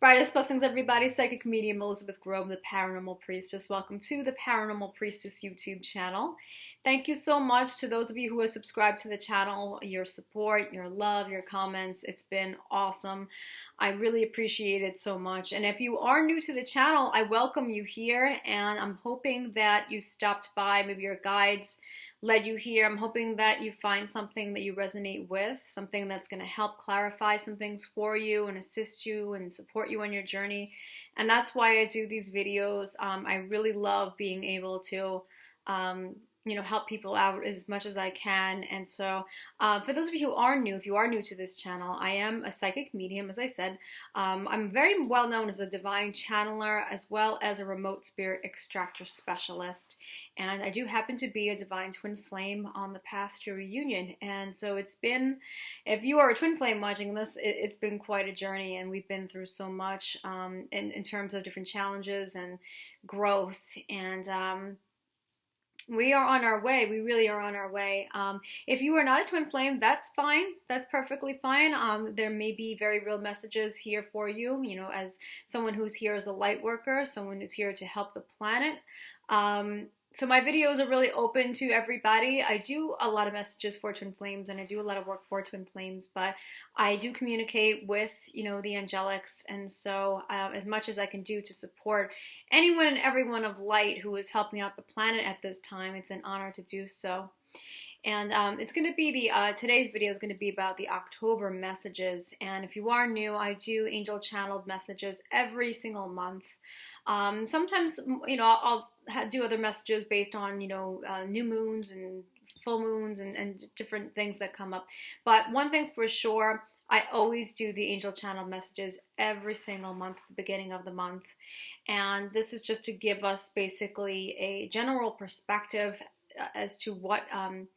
Brightest blessings, everybody. Psychic medium Elizabeth Grove, the Paranormal Priestess. Welcome to the Paranormal Priestess YouTube channel. Thank you so much to those of you who have subscribed to the channel. Your support, your love, your comments. It's been awesome. I really appreciate it so much. And if you are new to the channel, I welcome you here. And I'm hoping that you stopped by. Maybe your guides led you here. I'm hoping that you find something that you resonate with, something that's going to help clarify some things for you and assist you and support you on your journey. And that's why I do these videos. I really love being able to help people out as much as I can. And so for those of you who are new, if you are new to this channel, I am a psychic medium, as I said. I'm very well known as a divine channeler as well as a remote spirit extractor specialist. And I do happen to be a divine twin flame on the path to reunion. And so it's been, if you are a twin flame watching this, it's been quite a journey, and we've been through so much in terms of different challenges and growth. And we are on our way. We really are on our way. If you are not a twin flame, that's fine. That's perfectly fine. There may be very real messages here for you, as someone who's here as a light worker, someone who's here to help the planet. So my videos are really open to everybody. I do a lot of messages for twin flames, and I do a lot of work for twin flames, but I do communicate with, the angelics. And so as much as I can do to support anyone and everyone of light who is helping out the planet at this time, it's an honor to do so. And it's going to be today's video is going to be about the October messages. And if you are new, I do angel channeled messages every single month. Sometimes, I'll do other messages based on, new moons and full moons and different things that come up. But one thing's for sure, I always do the angel channel messages every single month at the beginning of the month. And this is just to give us basically a general perspective as to what kind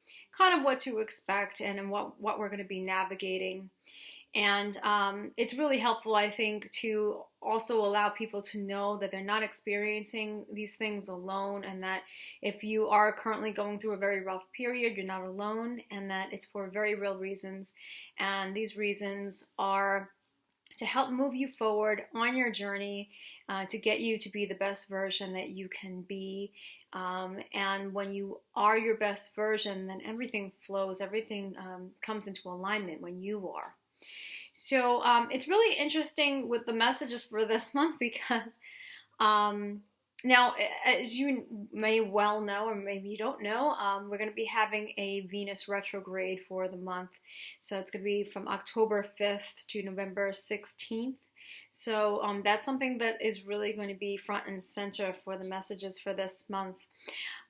of what to expect and what we're going to be navigating. And it's really helpful, I think, to also allow people to know that they're not experiencing these things alone, and that if you are currently going through a very rough period, you're not alone, and that it's for very real reasons. And these reasons are to help move you forward on your journey, to get you to be the best version that you can be. And when you are your best version, then everything flows, everything comes into alignment when you are. So it's really interesting with the messages for this month because now, as you may well know, or maybe you don't know, we're going to be having a Venus retrograde for the month. So it's going to be from October 5th to November 16th. So that's something that is really going to be front and center for the messages for this month.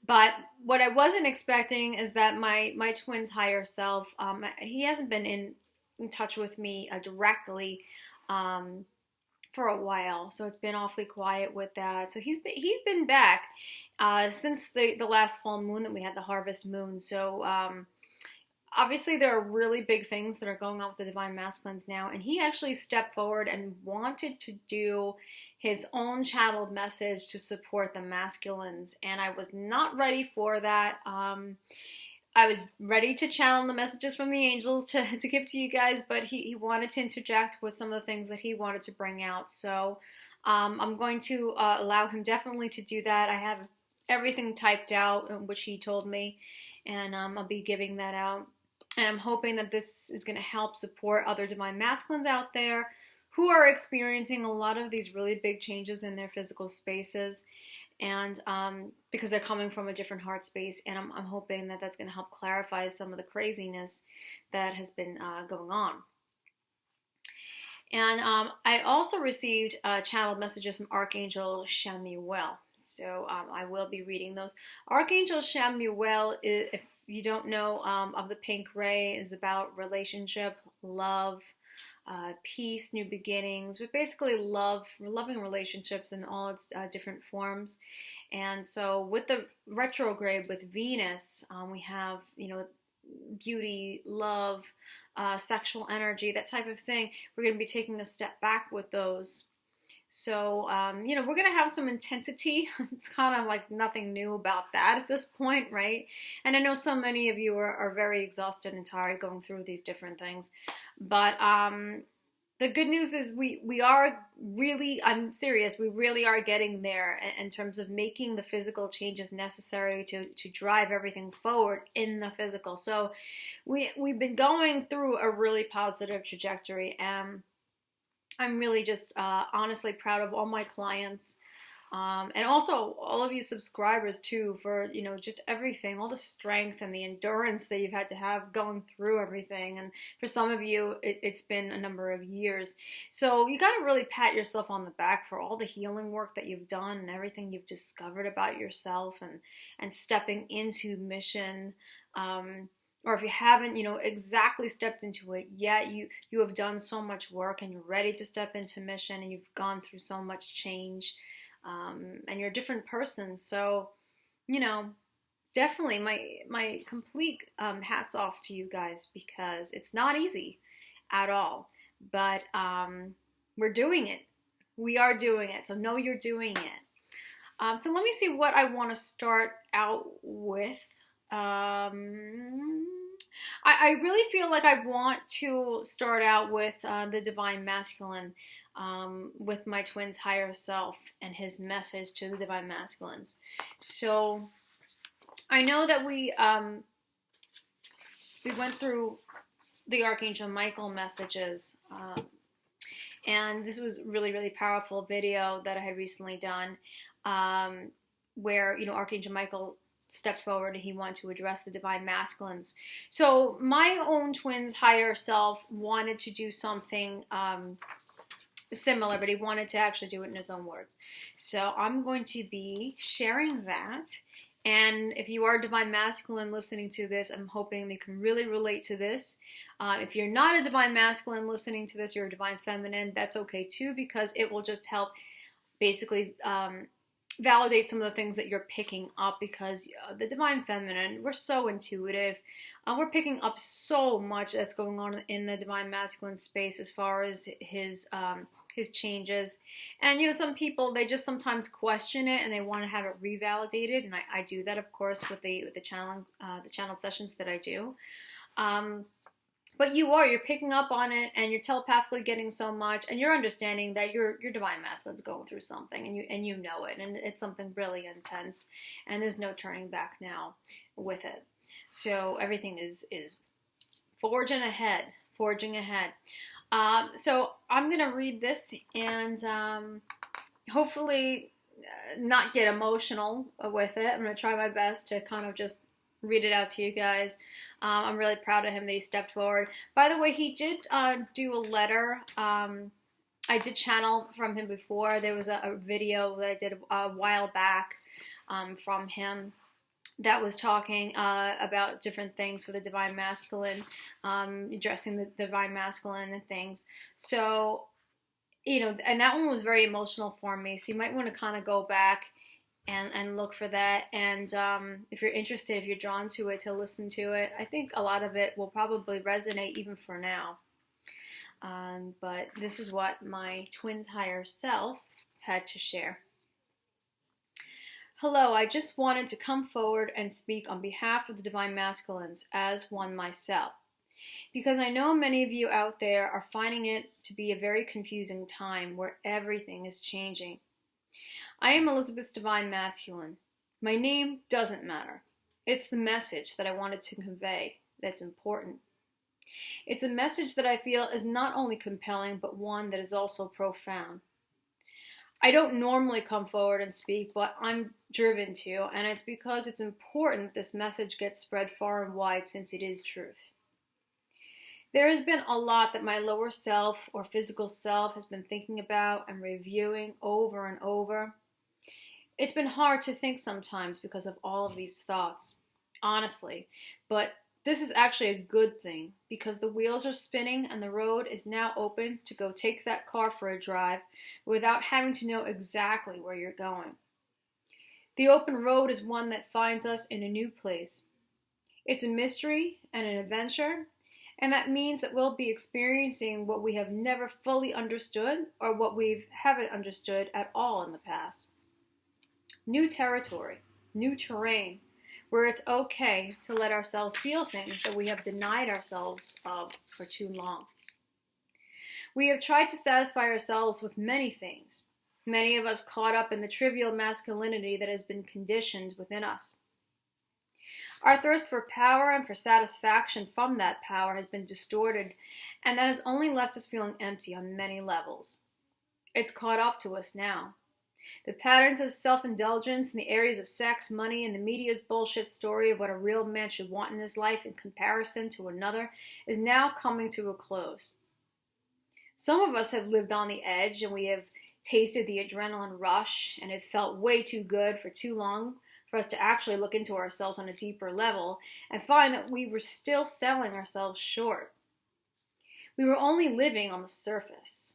But what I wasn't expecting is that my twin's higher self, he hasn't been in touch with me directly for a while, so it's been awfully quiet with that. So he's been back since the last full moon that we had, the harvest moon. So obviously there are really big things that are going on with the divine masculines now, and he actually stepped forward and wanted to do his own channeled message to support the masculines, and I was not ready for that. I was ready to channel the messages from the angels to give to you guys, but he wanted to interject with some of the things that he wanted to bring out. So I'm going to allow him definitely to do that. I have everything typed out, which he told me, and I'll be giving that out. And I'm hoping that this is going to help support other divine masculines out there who are experiencing a lot of these really big changes in their physical spaces. And because they're coming from a different heart space, and I'm hoping that that's going to help clarify some of the craziness that has been going on. And I also received channeled messages from Archangel Chamuel, so I will be reading those. Archangel Chamuel, if you don't know, of the pink ray, is about relationship, love, peace, new beginnings, but basically loving relationships in all its different forms. And so with the retrograde with Venus, we have, beauty, love, sexual energy, that type of thing. We're going to be taking a step back with those. So, we're going to have some intensity. It's kind of like nothing new about that at this point, right? And I know so many of you are very exhausted and tired going through these different things. But The good news is we are really, I'm serious, we really are getting there in terms of making the physical changes necessary to drive everything forward in the physical. So we've been going through a really positive trajectory, and I'm really just honestly proud of all my clients, and also all of you subscribers too, for just everything, all the strength and the endurance that you've had to have going through everything. And for some of you, it's been a number of years. So you got to really pat yourself on the back for all the healing work that you've done and everything you've discovered about yourself, and stepping into mission. Or if you haven't, exactly stepped into it yet, you have done so much work and you're ready to step into mission, and you've gone through so much change, and you're a different person. So, definitely my complete hats off to you guys, because it's not easy at all. But we're doing it. We are doing it. So know you're doing it. So let me see what I want to start out with. I really feel like I want to start out with the Divine Masculine, with my twin's higher self and his message to the Divine Masculines. So I know that we went through the Archangel Michael messages, and this was really, really powerful video that I had recently done, where Archangel Michael stepped forward and he wanted to address the Divine Masculines. So my own twin's higher self wanted to do something similar, but he wanted to actually do it in his own words. So I'm going to be sharing that. And if you are Divine Masculine listening to this, I'm hoping you can really relate to this. If you're not a Divine Masculine listening to this, you're a Divine Feminine, that's okay too, because it will just help basically validate some of the things that you're picking up, because the Divine Feminine, we're so intuitive. We're picking up so much that's going on in the Divine Masculine space as far as his changes. And some people, they just sometimes question it and they want to have it revalidated, and I do that, of course, with the channeled sessions that I do. But you're picking up on it, and you're telepathically getting so much, and you're understanding that your Divine Masculine's going through something, and you know it, and it's something really intense, and there's no turning back now with it. So everything is forging ahead. So I'm gonna read this, and hopefully not get emotional with it. I'm gonna try my best to kind of just read it out to you guys. I'm really proud of him that he stepped forward. By the way, he did do a letter. I did channel from him before. There was a video that I did a while back from him that was talking about different things for the Divine Masculine, addressing the Divine Masculine and things. So, and that one was very emotional for me. So you might want to kind of go back and look for that. And if you're interested, if you're drawn to it, to listen to it, I think a lot of it will probably resonate even for now. But this is what my twin's higher self had to share. Hello, I just wanted to come forward and speak on behalf of the Divine Masculines as one myself, because I know many of you out there are finding it to be a very confusing time where everything is changing. I am Elizabeth's Divine Masculine. My name doesn't matter. It's the message that I wanted to convey that's important. It's a message that I feel is not only compelling, but one that is also profound. I don't normally come forward and speak, but I'm driven to, and it's because it's important this message gets spread far and wide, since it is truth. There has been a lot that my lower self or physical self has been thinking about and reviewing over and over. It's been hard to think sometimes because of all of these thoughts, honestly, but this is actually a good thing, because the wheels are spinning and the road is now open to go take that car for a drive without having to know exactly where you're going. The open road is one that finds us in a new place. It's a mystery and an adventure, and that means that we'll be experiencing what we have never fully understood, or what we haven't understood at all in the past. New territory, new terrain, where it's okay to let ourselves feel things that we have denied ourselves of for too long. We have tried to satisfy ourselves with many things, many of us caught up in the trivial masculinity that has been conditioned within us. Our thirst for power and for satisfaction from that power has been distorted, and that has only left us feeling empty on many levels. It's caught up to us now. The patterns of self-indulgence in the areas of sex, money, and the media's bullshit story of what a real man should want in his life in comparison to another is now coming to a close. Some of us have lived on the edge, and we have tasted the adrenaline rush, and it felt way too good for too long for us to actually look into ourselves on a deeper level and find that we were still selling ourselves short. We were only living on the surface.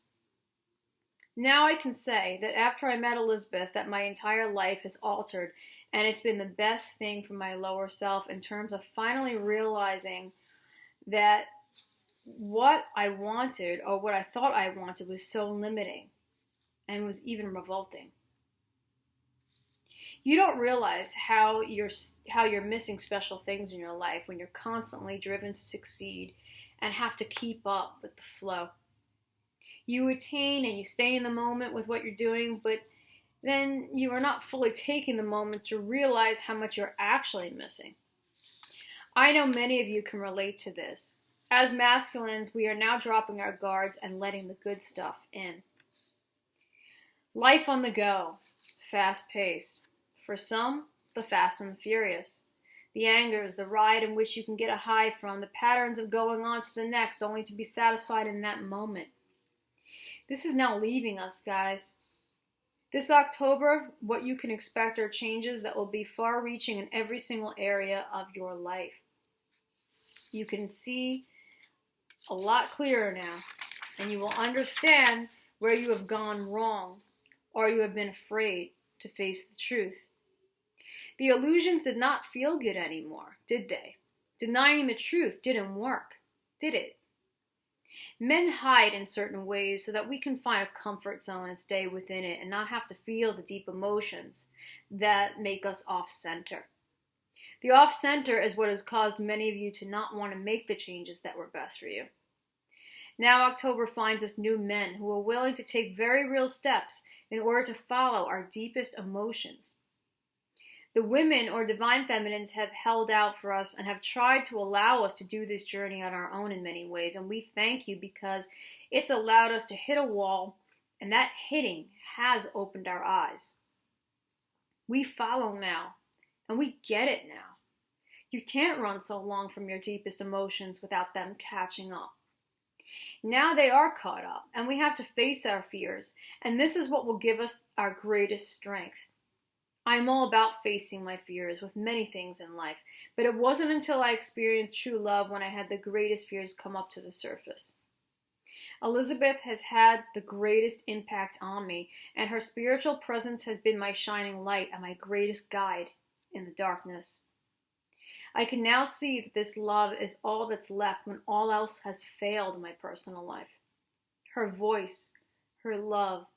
Now I can say that after I met Elizabeth, that my entire life has altered, and it's been the best thing for my lower self in terms of finally realizing that what I wanted, or what I thought I wanted, was so limiting and was even revolting. You don't realize how you're missing special things in your life when you're constantly driven to succeed and have to keep up with the flow. You attain and you stay in the moment with what you're doing, but then you are not fully taking the moments to realize how much you're actually missing. I know many of you can relate to this. As masculines, we are now dropping our guards and letting the good stuff in. Life on the go, fast-paced. For some, the fast and the furious. The angers, the ride in which you can get a high from, the patterns of going on to the next only to be satisfied in that moment. This is now leaving us, guys. This October, what you can expect are changes that will be far-reaching in every single area of your life. You can see a lot clearer now, and you will understand where you have gone wrong, or you have been afraid to face the truth. The illusions did not feel good anymore, did they? Denying the truth didn't work, did it? Men hide in certain ways so that we can find a comfort zone and stay within it and not have to feel the deep emotions that make us off-center. The off-center is what has caused many of you to not want to make the changes that were best for you. Now October finds us new men who are willing to take very real steps in order to follow our deepest emotions. The women or divine feminines have held out for us and have tried to allow us to do this journey on our own in many ways, and we thank you because it's allowed us to hit a wall, and that hitting has opened our eyes. We follow now, and we get it now. You can't run so long from your deepest emotions without them catching up. Now they are caught up, and we have to face our fears, and this is what will give us our greatest strength. I'm all about facing my fears with many things in life, but it wasn't until I experienced true love when I had the greatest fears come up to the surface. Elizabeth has had the greatest impact on me, and her spiritual presence has been my shining light and my greatest guide in the darkness. I can now see that this love is all that's left when all else has failed in my personal life. Her voice, her love,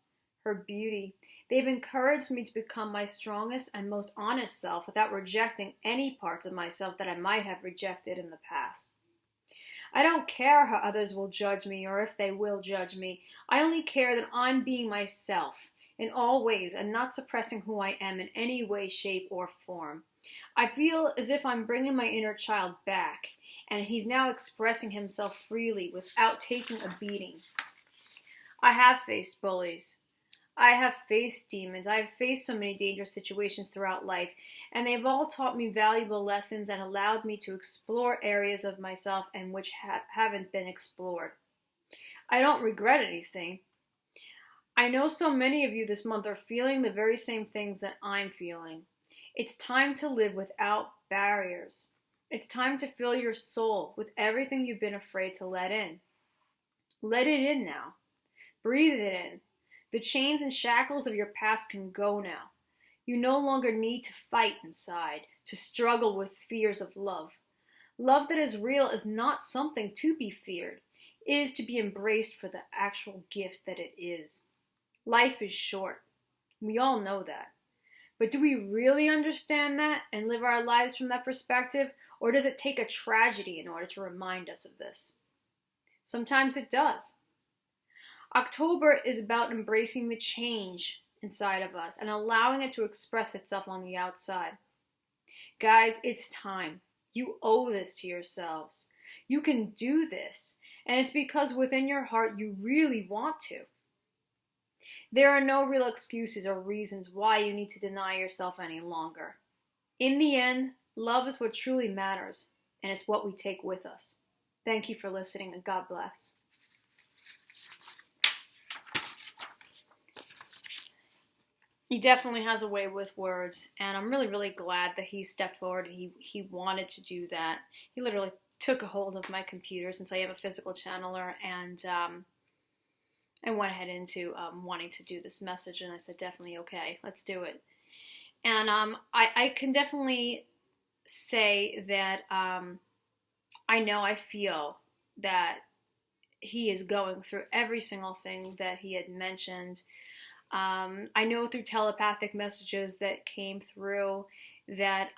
her beauty, they've encouraged me to become my strongest and most honest self without rejecting any parts of myself that I might have rejected in the past. I don't care how others will judge me or if they will judge me. I only care that I'm being myself in all ways and not suppressing who I am in any way, shape, or form. I feel as if I'm bringing my inner child back, and he's now expressing himself freely without taking a beating. I have faced bullies. I have faced demons. I have faced so many dangerous situations throughout life, and they've all taught me valuable lessons and allowed me to explore areas of myself and which haven't been explored. I don't regret anything. I know so many of you this month are feeling the very same things that I'm feeling. It's time to live without barriers. It's time to fill your soul with everything you've been afraid to let in. Let it in now. Breathe it in. The chains and shackles of your past can go now. You no longer need to fight inside, to struggle with fears of love. Love that is real is not something to be feared. It is to be embraced for the actual gift that it is. Life is short. We all know that. But do we really understand that and live our lives from that perspective? Or does it take a tragedy in order to remind us of this? Sometimes it does. October is about embracing the change inside of us and allowing it to express itself on the outside. Guys, it's time. You owe this to yourselves. You can do this. And it's because within your heart you really want to. There are no real excuses or reasons why you need to deny yourself any longer. In the end, love is what truly matters, and it's what we take with us. Thank you for listening, and God bless. He definitely has a way with words, and I'm really, really glad that he stepped forward and he wanted to do that. He literally took a hold of my computer, since I am a physical channeler, and I went ahead into wanting to do this message, and I said, definitely, okay, let's do it. And I can definitely say that I feel that he is going through every single thing that he had mentioned. I know through telepathic messages that came through that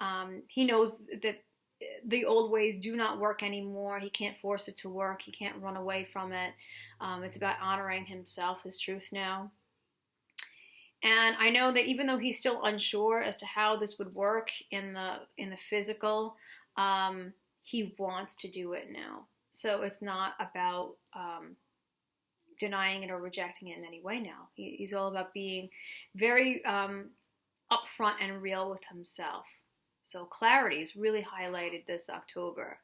he knows that the old ways do not work anymore. He can't force it to work. He can't run away from it. It's about honoring himself, his truth now. And I know that even though he's still unsure as to how this would work in the physical, he wants to do it now. So it's not about denying it or rejecting it in any way now. He's all about being very upfront and real with himself. So clarity is really highlighted this October.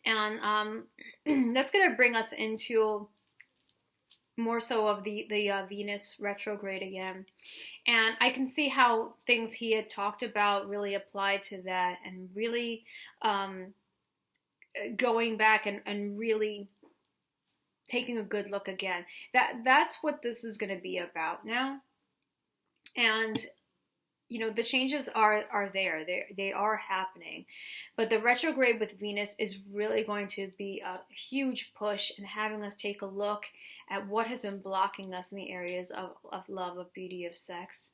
And that's going to bring us into more so of the Venus retrograde again. And I can see how things he had talked about really applied to that, and really going back and really taking a good look again. That's what this is going to be about now. And the changes are there. They are happening. But the retrograde with Venus is really going to be a huge push in having us take a look at what has been blocking us in the areas of love, of beauty, of sex,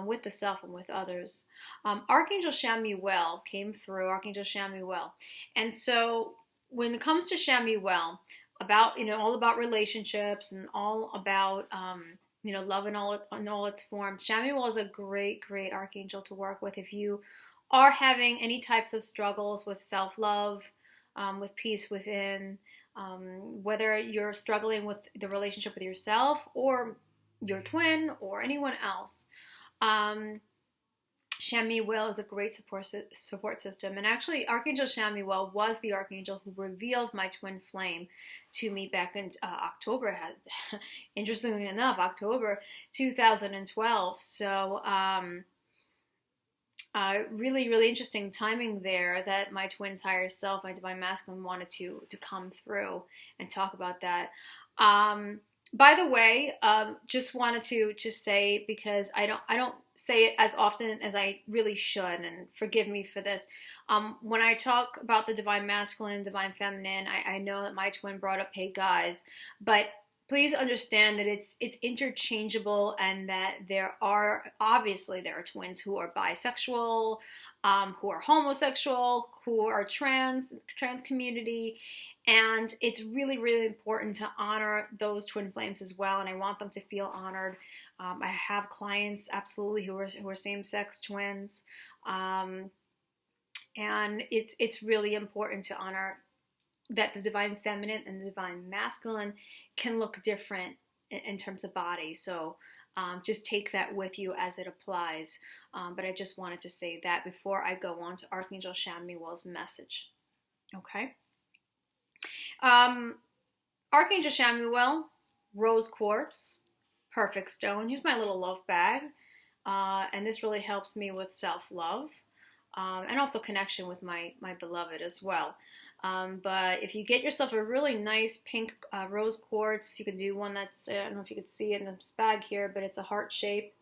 with the self and with others. Archangel Chamuel came through, Archangel Chamuel. And so when it comes to Chamuel, all about relationships and all about love in all its forms. Chamuel is a great, great archangel to work with if you are having any types of struggles with self-love, with peace within, whether you're struggling with the relationship with yourself or your twin or anyone else. Chamuel is a great support system. And actually, Archangel Chamuel was the archangel who revealed my twin flame to me back in October, interestingly enough, October 2012. So really, really interesting timing there that my twin's higher self, my divine masculine, wanted to come through and talk about that. By the way, just wanted to just say, because I don't say it as often as I really should, and forgive me for this. When I talk about the divine masculine and divine feminine, I know that my twin brought up hey guys, but please understand that it's interchangeable, and that there are twins who are bisexual, who are homosexual, who are trans community. And it's really, really important to honor those twin flames as well, and I want them to feel honored. I have clients absolutely who are same-sex twins, and it's really important to honor that the divine feminine and the divine masculine can look different in terms of body. So just take that with you as it applies. But I just wanted to say that before I go on to Archangel Chamuel's message. Okay. Archangel Chamuel, rose quartz, perfect stone. Use my little love bag, and this really helps me with self-love, and also connection with my beloved as well. But if you get yourself a really nice pink rose quartz, you can do one that's, I don't know if you can see it in this bag here, but it's a heart shape.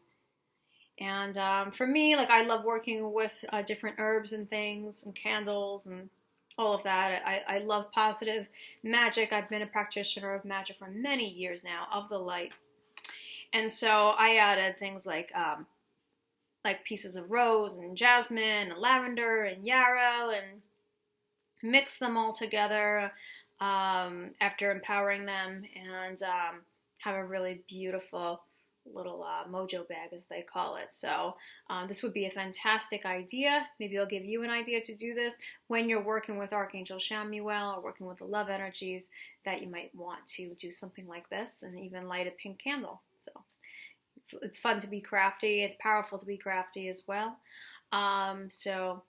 And for me, I love working with different herbs and things and candles and all of that. I love positive magic. I've been a practitioner of magic for many years now, of the light. And so I added things like pieces of rose and jasmine and lavender and yarrow, and mix them all together after empowering them, and have a really beautiful little mojo bag, as they call it. So this would be a fantastic idea. Maybe I'll give you an idea to do this when you're working with Archangel Chamuel or working with the love energies, that you might want to do something like this and even light a pink candle. So it's fun to be crafty. It's powerful to be crafty as well. So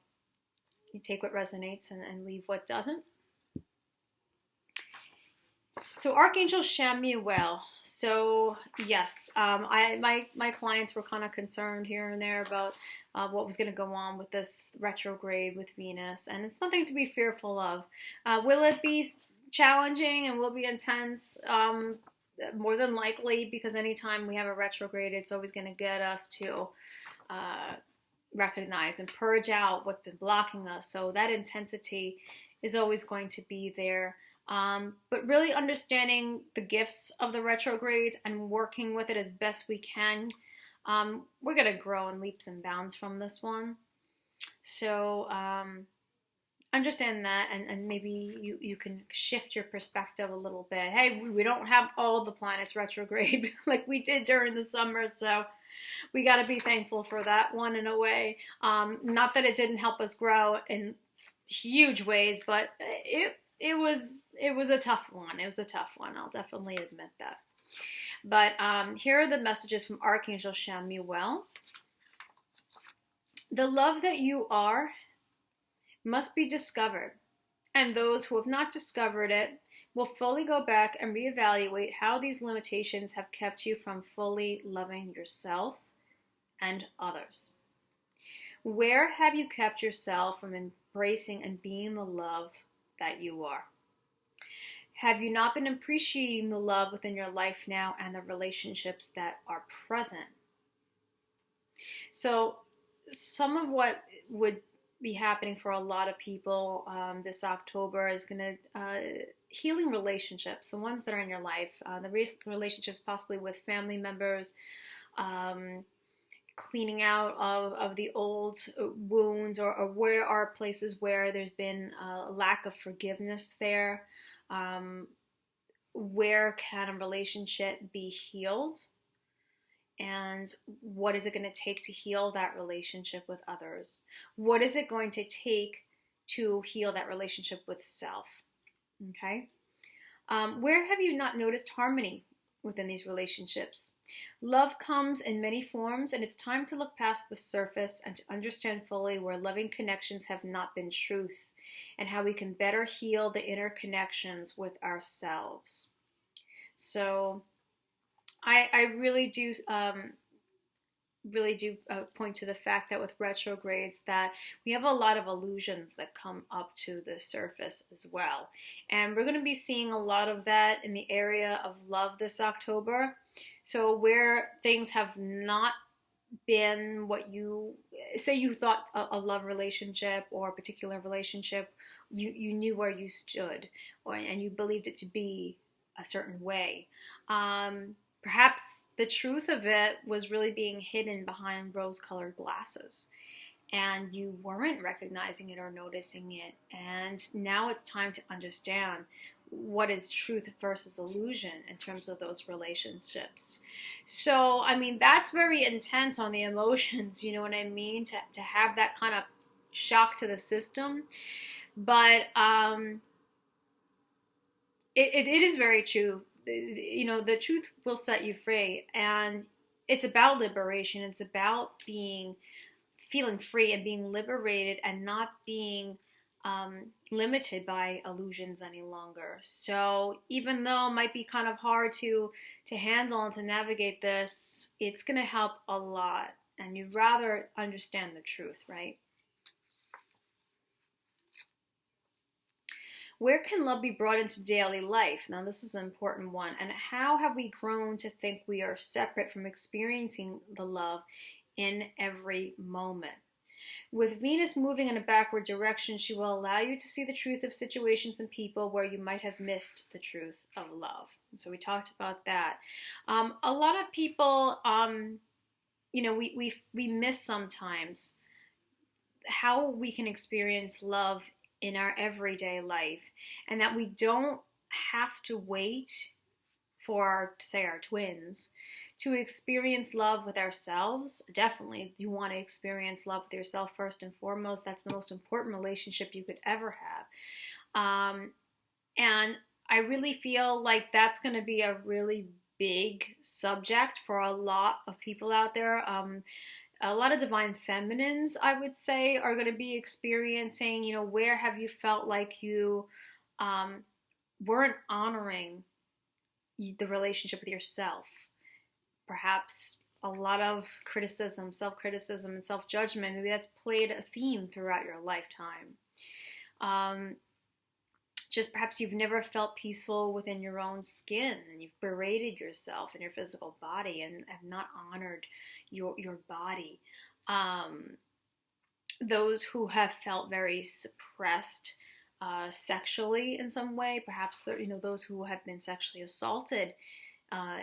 you take what resonates and leave what doesn't. So Archangel Chamuel. So yes, my clients were kind of concerned here and there about what was going to go on with this retrograde with Venus, and it's nothing to be fearful of. Will it be challenging and will it be intense? More than likely, because anytime we have a retrograde, it's always going to get us to recognize and purge out what's been blocking us. So that intensity is always going to be there. But really understanding the gifts of the retrograde and working with it as best we can. We're going to grow in leaps and bounds from this one. So understand that, and maybe you can shift your perspective a little bit. Hey, we don't have all the planets retrograde like we did during the summer, so we got to be thankful for that one in a way. Not that it didn't help us grow in huge ways, but it was a tough one. It was a tough one. I'll definitely admit that. But here are the messages from Archangel Chamuel. The love that you are must be discovered, and those who have not discovered it will fully go back and reevaluate how these limitations have kept you from fully loving yourself and others. Where have you kept yourself from embracing and being the love that you are? Have you not been appreciating the love within your life now and the relationships that are present? So some of what would be happening for a lot of people this October is going to healing relationships, the ones that are in your life, the relationships possibly with family members, cleaning out of the old wounds, or where are places where there's been a lack of forgiveness there. Where can a relationship be healed? And what is it going to take to heal that relationship with others? What is it going to take to heal that relationship with self? Okay. Where have you not noticed harmony within these relationships? Love comes in many forms, and it's time to look past the surface and to understand fully where loving connections have not been truth, and how we can better heal the inner connections with ourselves. So I really do point to the fact that with retrogrades that we have a lot of illusions that come up to the surface as well. And we're going to be seeing a lot of that in the area of love this October. So where things have not been what you say, you thought a love relationship or a particular relationship, you knew where you stood, and you believed it to be a certain way. Perhaps the truth of it was really being hidden behind rose-colored glasses, and you weren't recognizing it or noticing it. And now it's time to understand what is truth versus illusion in terms of those relationships. So, I mean, that's very intense on the emotions, you know what I mean? To have that kind of shock to the system. But it is very true. You know, the truth will set you free, and it's about liberation. It's about feeling free and being liberated and not being limited by illusions any longer. So even though it might be kind of hard to handle and to navigate this, it's going to help a lot, and you'd rather understand the truth, right? Where can love be brought into daily life? Now, this is an important one. And how have we grown to think we are separate from experiencing the love in every moment? With Venus moving in a backward direction, she will allow you to see the truth of situations and people where you might have missed the truth of love. And so we talked about that. A lot of people, you know, we miss sometimes how we can experience love in our everyday life, and that we don't have to wait for, say, our twins, to experience love with ourselves. Definitely, you want to experience love with yourself first and foremost. That's the most important relationship you could ever have. And I really feel like that's going to be a really big subject for a lot of people out there. A lot of divine feminines, I would say, are going to be experiencing, where have you felt like you weren't honoring the relationship with yourself? Perhaps a lot of criticism, self-criticism, and self-judgment, maybe that's played a theme throughout your lifetime. Just perhaps you've never felt peaceful within your own skin, and you've berated yourself and your physical body and have not honored your body. Those who have felt very suppressed sexually in some way, perhaps those who have been sexually assaulted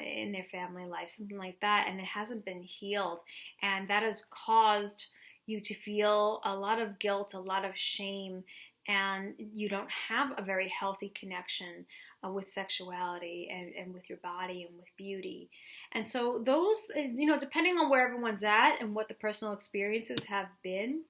in their family life, something like that, and it hasn't been healed, and that has caused you to feel a lot of guilt, a lot of shame, and you don't have a very healthy connection with sexuality and with your body and with beauty. And so those, depending on where everyone's at and what the personal experiences have been,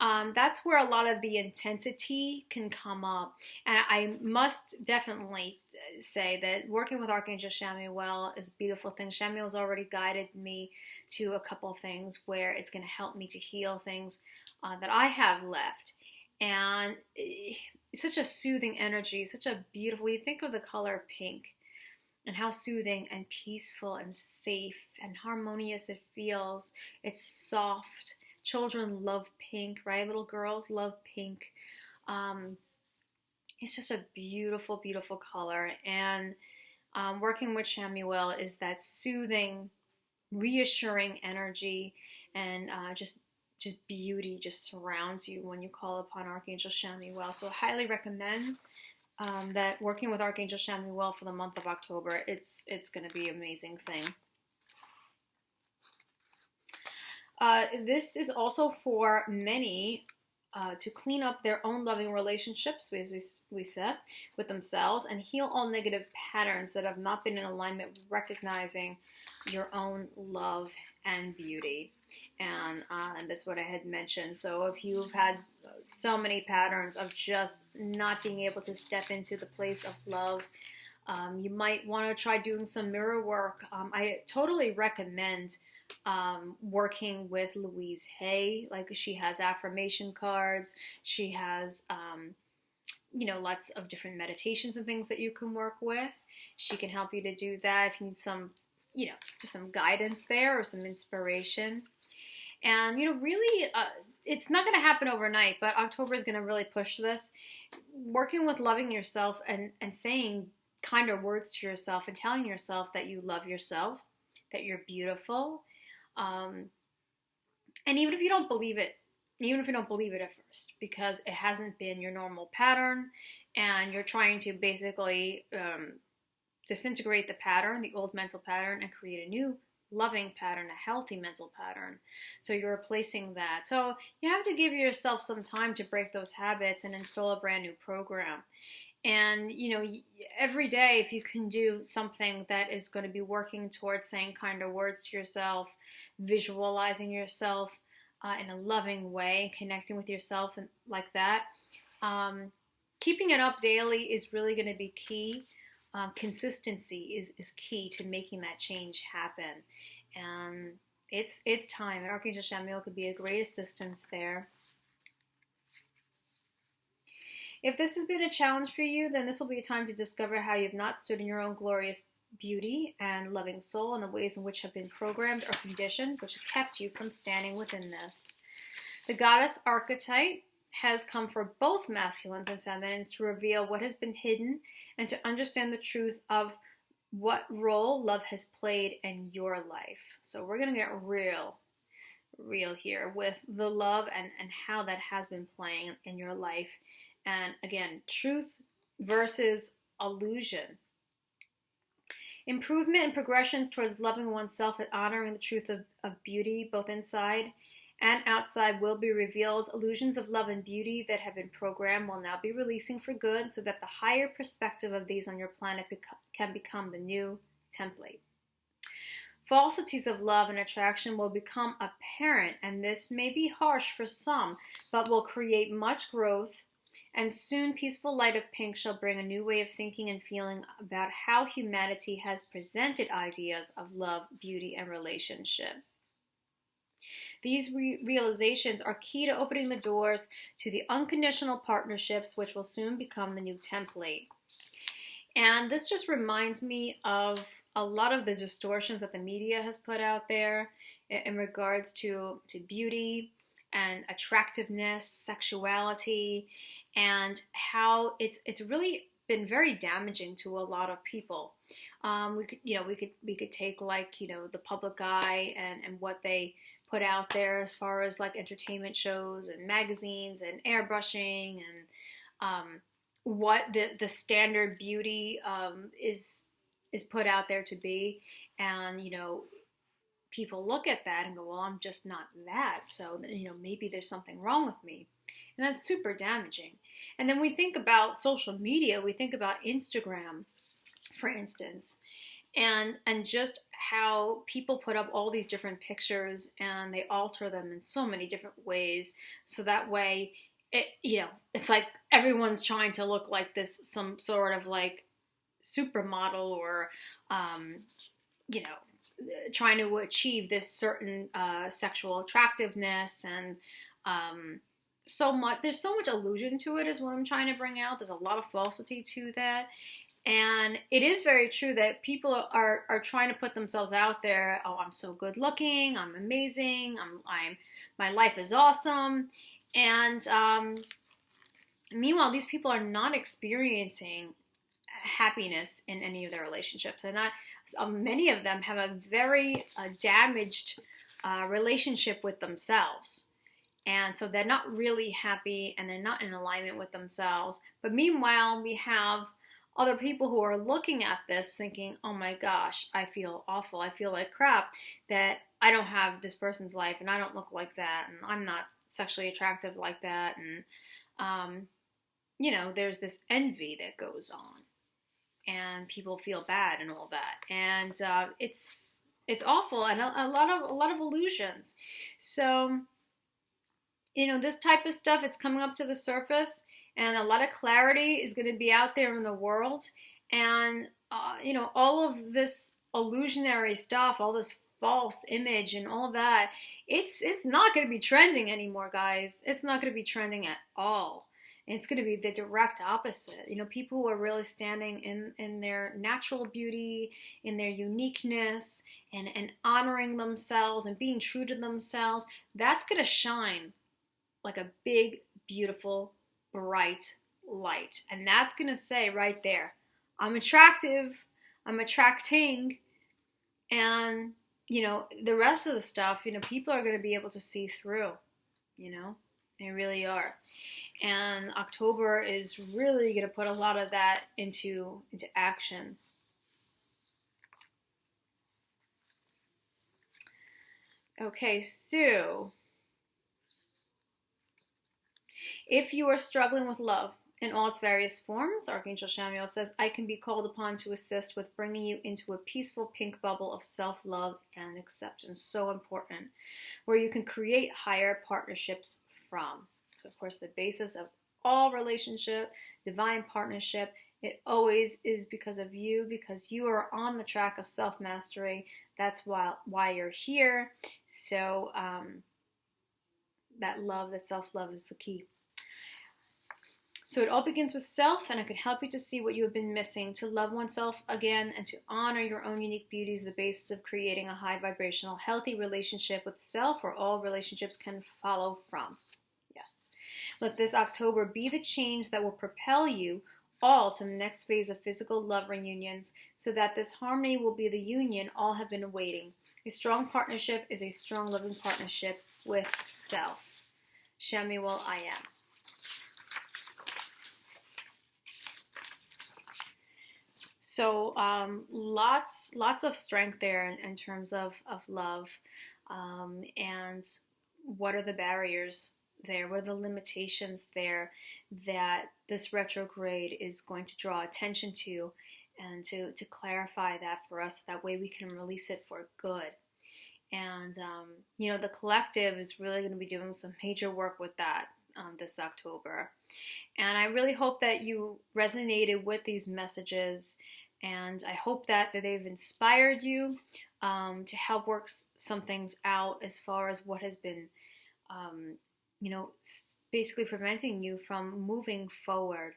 that's where a lot of the intensity can come up. And I must definitely say that working with Archangel Chamuel is a beautiful thing. Chamuel's already guided me to a couple of things where it's going to help me to heal things that I have left. And it's such a soothing energy, such a beautiful, you think of the color pink and how soothing and peaceful and safe and harmonious it feels. It's soft. Children love pink, right? Little girls love pink. It's just a beautiful, beautiful color. And working with Chamuel is that soothing, reassuring energy, and just beauty just surrounds you when you call upon Archangel Chamuel. So I highly recommend that working with Archangel Chamuel for the month of October. It's going to be an amazing thing. This is also for many to clean up their own loving relationships, as we said, with themselves, and heal all negative patterns that have not been in alignment with recognizing your own love and beauty. And that's what I had mentioned. So if you've had so many patterns of just not being able to step into the place of love, you might want to try doing some mirror work. I totally recommend working with Louise Hay. Like, she has affirmation cards. She has, lots of different meditations and things that you can work with. She can help you to do that if you need some, just some guidance there or some inspiration. And, really, it's not going to happen overnight, but October is going to really push this. Working with loving yourself and saying kinder words to yourself and telling yourself that you love yourself, that you're beautiful. And even if you don't believe it at first, because it hasn't been your normal pattern and you're trying to basically disintegrate the pattern, the old mental pattern, and create a new loving pattern, a healthy mental pattern. So you're replacing that. So you have to give yourself some time to break those habits and install a brand new program. And, every day, if you can do something that is going to be working towards saying kinder words to yourself, visualizing yourself in a loving way, connecting with yourself and like that, keeping it up daily is really going to be key. Consistency is key to making that change happen. And it's time. And Archangel Chamuel could be a great assistance there. If this has been a challenge for you, then this will be a time to discover how you've not stood in your own glorious beauty and loving soul, and the ways in which have been programmed or conditioned, which have kept you from standing within this. The goddess archetype has come for both masculines and feminines to reveal what has been hidden and to understand the truth of what role love has played in your life. So we're going to get real here with the love and how that has been playing in your life. And again, truth versus illusion. Improvement and progressions towards loving oneself and honoring the truth of beauty, both inside and outside will be revealed. Illusions of love and beauty that have been programmed will now be releasing for good, so that the higher perspective of these on your planet can become the new template. Falsities of love and attraction will become apparent, and this may be harsh for some, but will create much growth. And soon, peaceful light of pink shall bring a new way of thinking and feeling about how humanity has presented ideas of love, beauty, and relationship. These realizations are key to opening the doors to the unconditional partnerships, which will soon become the new template. And this just reminds me of a lot of the distortions that the media has put out there in regards to beauty and attractiveness, sexuality, and how it's really been very damaging to a lot of people. We could take, like, the public eye and what they put out there as far as like entertainment shows and magazines and airbrushing and what the standard beauty is put out there to be. And people look at that and go, well, I'm just not that, so maybe there's something wrong with me. And that's super damaging. And then we think about social media, we think about Instagram, for instance, and just how people put up all these different pictures and they alter them in so many different ways, so that way it's like everyone's trying to look like this, some sort of like supermodel, or trying to achieve this certain sexual attractiveness. And there's so much illusion to it, is what I'm trying to bring out. There's a lot of falsity to that. And it is very true that people are trying to put themselves out there. Oh, I'm so good looking, I'm amazing, my life is awesome. And meanwhile, these people are not experiencing happiness in any of their relationships. And many of them have a very damaged relationship with themselves. And so they're not really happy and they're not in alignment with themselves. But meanwhile, we have other people who are looking at this thinking, oh my gosh, I feel awful, I feel like crap, that I don't have this person's life and I don't look like that and I'm not sexually attractive like that. And, there's this envy that goes on and people feel bad and all that. And it's awful, and a lot of illusions. So, this type of stuff, it's coming up to the surface, and a lot of clarity is going to be out there in the world. And, all of this illusionary stuff, all this false image and all of that, it's not going to be trending anymore, guys. It's not going to be trending at all. It's going to be the direct opposite. People who are really standing in their natural beauty, in their uniqueness, and honoring themselves and being true to themselves, that's going to shine like a big, beautiful, bright light. And that's going to say right there, I'm attractive, I'm attracting. And, the rest of the stuff, people are going to be able to see through, they really are. And October is really going to put a lot of that into action. Okay, so if you are struggling with love in all its various forms, Archangel Chamuel says, I can be called upon to assist with bringing you into a peaceful pink bubble of self-love and acceptance. So important. Where you can create higher partnerships from. So, of course, the basis of all relationship, divine partnership, it always is because of you, because you are on the track of self-mastery. That's why you're here. So that self-love is the key. So it all begins with self, and I can help you to see what you have been missing, to love oneself again, and to honor your own unique beauty is the basis of creating a high vibrational, healthy relationship with self, where all relationships can follow from. Yes. Let this October be the change that will propel you all to the next phase of physical love reunions, so that this harmony will be the union all have been awaiting. A strong partnership is a strong loving partnership with self. Chamuel, I am. So lots of strength there in terms of love. And what are the barriers there? What are the limitations there that this retrograde is going to draw attention to, and to clarify that for us? That way we can release it for good. And, the collective is really going to be doing some major work with that this October. And I really hope that you resonated with these messages, and I hope that they've inspired you to help work some things out as far as what has been, basically preventing you from moving forward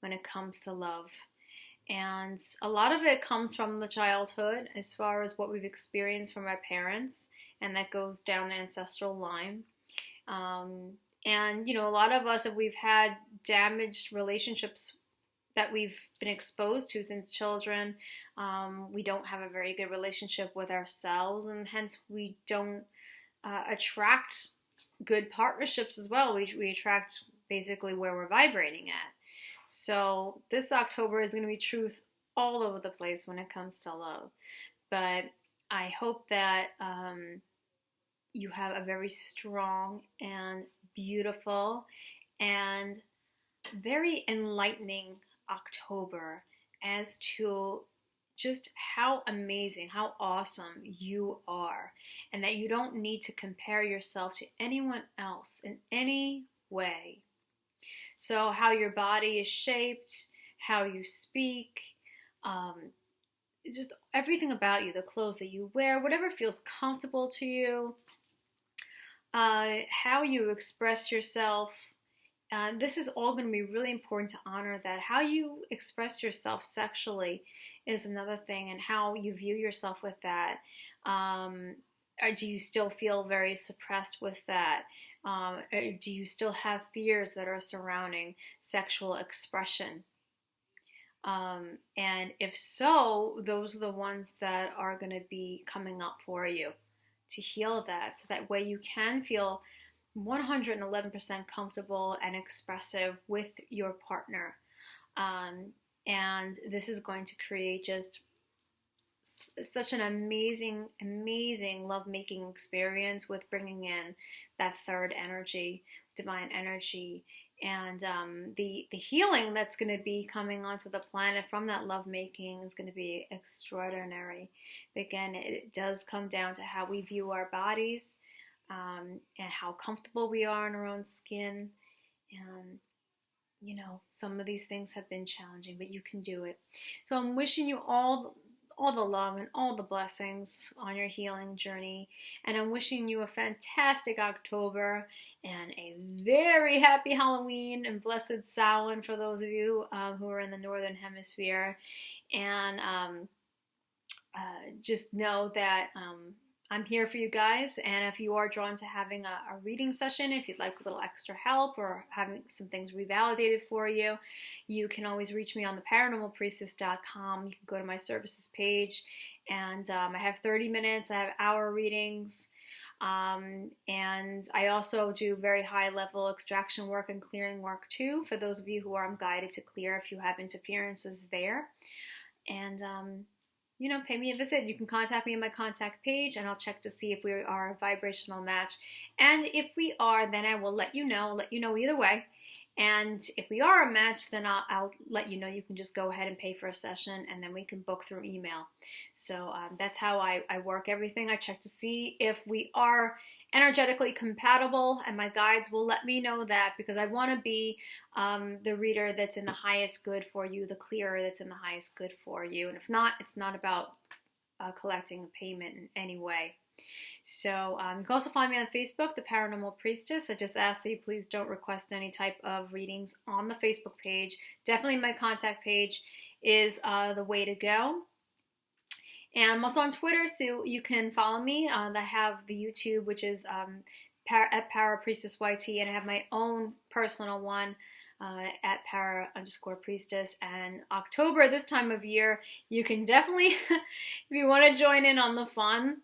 when it comes to love. And a lot of it comes from the childhood, as far as what we've experienced from our parents, and that goes down the ancestral line. And a lot of us, if we've had damaged relationships that we've been exposed to since children, we don't have a very good relationship with ourselves, and hence we don't attract good partnerships as well. We attract basically where we're vibrating at. So this October is going to be truth all over the place when it comes to love. But I hope that you have a very strong and beautiful and very enlightening October as to just how amazing, how awesome you are, and that you don't need to compare yourself to anyone else in any way. So how your body is shaped, how you speak, just everything about you, the clothes that you wear, whatever feels comfortable to you, how you express yourself. This is all going to be really important to honor, that how you express yourself sexually is another thing, and how you view yourself with that. Or do you still feel very suppressed with that? Do you still have fears that are surrounding sexual expression? And if so, those are the ones that are going to be coming up for you to heal that, so that way you can feel 111% comfortable and expressive with your partner. And this is going to create just such an amazing, amazing lovemaking experience, with bringing in that third energy, divine energy, and the healing that's going to be coming onto the planet from that lovemaking is going to be extraordinary. Again, it does come down to how we view our bodies, and how comfortable we are in our own skin. And some of these things have been challenging, but you can do it. So I'm wishing you all the love and all the blessings on your healing journey. And I'm wishing you a fantastic October and a very happy Halloween and blessed Samhain for those of you who are in the Northern Hemisphere. And just know that I'm here for you guys. And if you are drawn to having a reading session, if you'd like a little extra help or having some things revalidated for you, you can always reach me on the paranormalpriestess.com. You can go to my services page, and I have 30 minutes, I have hour readings, and I also do very high level extraction work and clearing work too, for those of you who are guided to clear if you have interferences there. And pay me a visit. You can contact me on my contact page, and I'll check to see if we are a vibrational match. And if we are, then I will let you know either way. And if we are a match, then I'll let you know. You can just go ahead and pay for a session, and then we can book through email. So that's how I work everything. I check to see if we are energetically compatible, and my guides will let me know that, because I want to be the reader that's in the highest good for you, the clearer that's in the highest good for you. And if not, it's not about collecting a payment in any way. So you can also find me on Facebook, The Paranormal Priestess. I just ask that you please don't request any type of readings on the Facebook page. Definitely my contact page is the way to go. And I'm also on Twitter, so you can follow me. I have the YouTube, which is at ParaPriestessYT, and I have my own personal one at Para_Priestess. And October, this time of year, you can definitely, if you want to join in on the fun,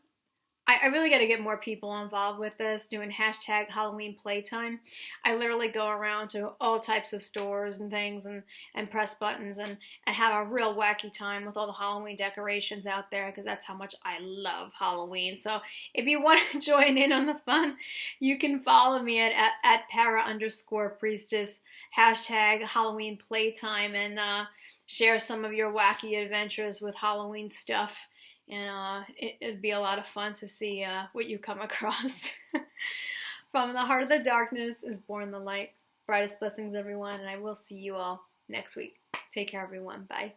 I really got to get more people involved with this, doing hashtag Halloween playtime. I literally go around to all types of stores and things and press buttons and have a real wacky time with all the Halloween decorations out there because that's how much I love Halloween. So if you want to join in on the fun, you can follow me at para_priestess, hashtag Halloween playtime, and share some of your wacky adventures with Halloween stuff. And it'd be a lot of fun to see what you come across. From the heart of the darkness is born the light. Brightest blessings, everyone, and I will see you all next week. Take care, everyone. Bye.